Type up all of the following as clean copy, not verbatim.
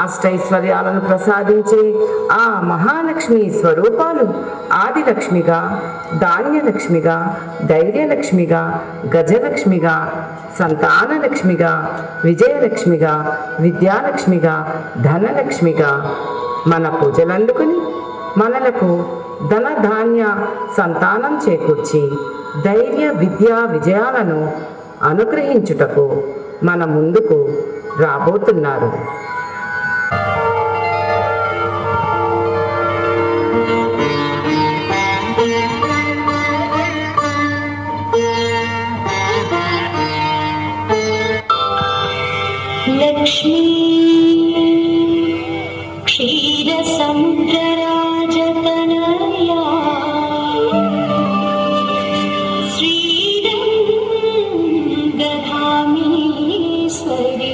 అష్టైశ్వర్యాలను ప్రసాదించే ఆ మహాలక్ష్మి స్వరూపాలు ఆదిలక్ష్మిగా, ధాన్యలక్ష్మిగా, ధైర్యలక్ష్మిగా, గజలక్ష్మిగా, సంతానలక్ష్మిగా, విజయలక్ష్మిగా, విద్యాలక్ష్మిగా, ధనలక్ష్మిగా మన పూజలందుకుని మనలకు ధన ధాన్య సంతానం చేకూర్చి ధైర్య విద్యా విజయాలను అనుగ్రహించుటకు మన ముందుకు రాబోతున్నారు. లక్ష్మీ క్షీర సముద్రరాజతనయా శ్రీరంగధామేశ్వరీ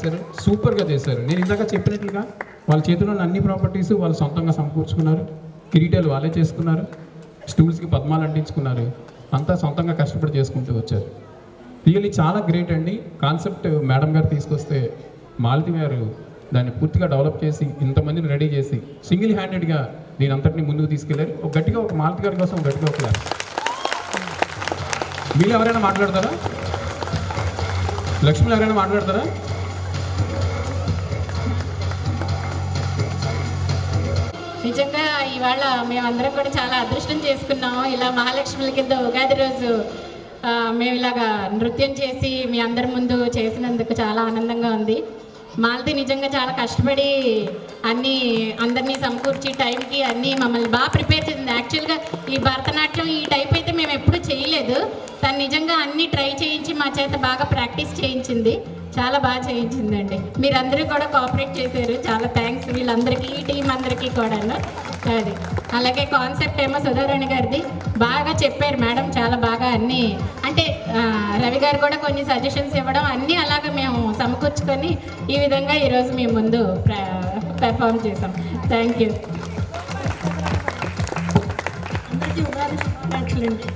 చేశారు, సూపర్గా చేశారు. నేను ఇందాక చెప్పినట్లుగా వాళ్ళ చేతిలో ఉన్న అన్ని ప్రాపర్టీస్ వాళ్ళు సొంతంగా సమకూర్చుకున్నారు, కిరీటాలు వాళ్ళే చేసుకున్నారు, స్టూల్స్కి పద్మాలు అంటించుకున్నారు, అంతా సొంతంగా కష్టపడి చేసుకుంటూ వచ్చారు. రియల్లీ చాలా గ్రేట్ అండి. కాన్సెప్ట్ మేడం గారు తీసుకొస్తే మాలతి గారు దాన్ని పూర్తిగా డెవలప్ చేసి ఇంతమందిని రెడీ చేసి సింగిల్ హ్యాండెడ్గా దీని అంతటిని ముందుకు తీసుకెళ్లారు. ఒక మాలతి గారి కోసం గట్టిగా ఒక క్లాస్. వీళ్ళు ఎవరైనా మాట్లాడతారా? లక్ష్మిలు ఎవరైనా మాట్లాడతారా? నిజంగా ఇవాళ మేమందరం కూడా చాలా అదృష్టం చేసుకున్నాము. ఇలా మహాలక్ష్మిల కింద ఉగాది రోజు మేము ఇలాగా నృత్యం చేసి మీ అందరి ముందు చేసినందుకు చాలా ఆనందంగా ఉంది. మాలతి నిజంగా చాలా కష్టపడి అందరినీ సమకూర్చి టైంకి అన్నీ మమ్మల్ని బాగా ప్రిపేర్ చేసింది. యాక్చువల్గా ఈ భరతనాట్యం ఈ టైప్ అయితే మేము ఎప్పుడూ చేయలేదు. తను నిజంగా అన్నీ ట్రై చేయించి మా చేత బాగా ప్రాక్టీస్ చేయించింది, చాలా బాగా చేయించిందండి. మీరందరూ కూడా కోఆపరేట్ చేశారు, చాలా థ్యాంక్స్ వీళ్ళందరికీ, ఈ టీం అందరికీ కూడాను. అది అలాగే కాన్సెప్ట్ ఏమో సుధారాణి గారిది బాగా చెప్పారు మేడం, చాలా బాగా అన్నీ అంటే రవి గారు కూడా కొన్ని సజెషన్స్ ఇవ్వడం అన్నీ అలాగే మేము సమకూర్చుకొని ఈ విధంగా ఈరోజు మేము ముందు పెర్ఫామ్ చేసాం. Thank you. అందరికీ ఉగాది శుభాకాంక్షలండి.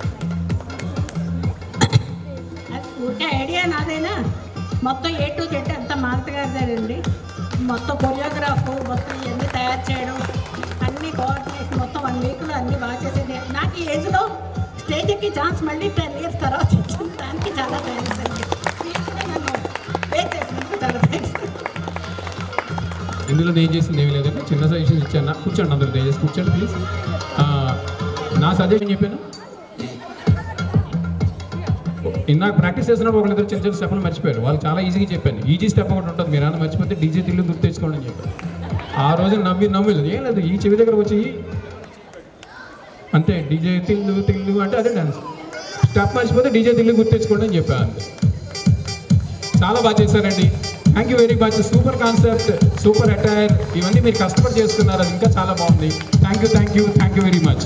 అది ఊరికే ఐడియా నాదేనా, మొత్తం A to Z అంతా మాలతి గారిదేనండి. మొత్తం కొరియోగ్రాఫ్ మొత్తం ఇవన్నీ తయారు చేయడం అన్నీ కోఆర్డినేషన్ మొత్తం 1 వీక్లో అన్నీ బాగా చేసేది. నాకు ఈ ఏజ్లో స్టేజ్ ఎక్కి ఛాన్స్ మళ్ళీ 10 years తర్వాత ఇచ్చింది, దానికి చాలా థ్యాంక్స్ అండి. మీరు కూడా నన్ను పే చేసినందుకు చాలా థ్యాంక్స్. ఇందులో నేను చేసింది ఏమీ లేదంటే చిన్న సజెషన్ ఇచ్చాను. కూర్చోండి, అందరూ దయచేసి కూర్చోండి ప్లీజ్. నా సజెషన్ చెప్పాను. ఇందాక ప్రాక్టీస్ చేసినప్పుడు ఒకరిద్దరు చిన్న చిన్న స్టెప్లు మర్చిపోయారు. వాళ్ళు చాలా ఈజీగా చెప్పాను. ఈజీ స్టెప్ ఒకటి ఉంటుంది, మీరు ఏమైనా మర్చిపోతే డీజే తిల్లు గుర్తు తెచ్చుకోండి అని చెప్పాను. ఆ రోజు నవ్విలేదు, ఏం లేదు, ఈ చెవి దగ్గర వచ్చి అంతే డీజే తిల్లు అంటే అదే డాన్స్. స్టెప్ మర్చిపోతే డీజే తిల్లు గుర్తు తెచ్చుకోండి అని చెప్పాను అంతే. చాలా బాగా చేశారండి. Thank you very much. Super concept, super attire, ఇవన్నీ మీరు కష్టపడి చేస్తున్నారు, అది ఇంకా చాలా బాగుంది. Thank you very much.